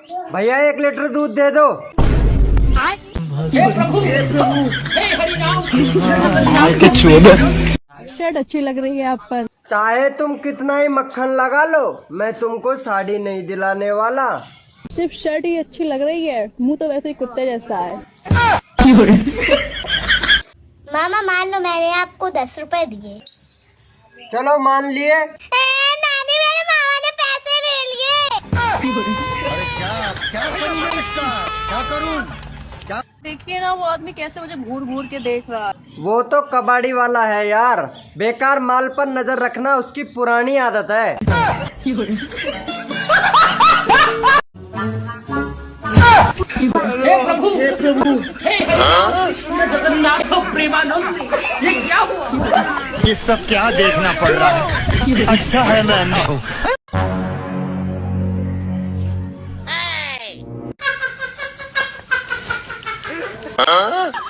भैया 1 लीटर दूध दे दो। शर्ट अच्छी लग रही है आप पर। चाहे तुम कितना ही मक्खन लगा लो, मैं तुमको साड़ी नहीं दिलाने वाला। सिर्फ शर्ट ही अच्छी लग रही है, मुंह तो वैसे ही कुत्ते जैसा है। मामा मान लो मैंने आपको 10 रुपए दिए। चलो मान लिए। नानी मेरे मामा ने पैसे ले लिए। देखिए ना वो आदमी कैसे मुझे घूर घूर के देख रहा है। वो तो कबाड़ी वाला है यार, बेकार माल पर नजर रखना उसकी पुरानी आदत है। ये सब क्या देखना पड़ रहा है? अच्छा है मैं अंधा हूँ। Hey!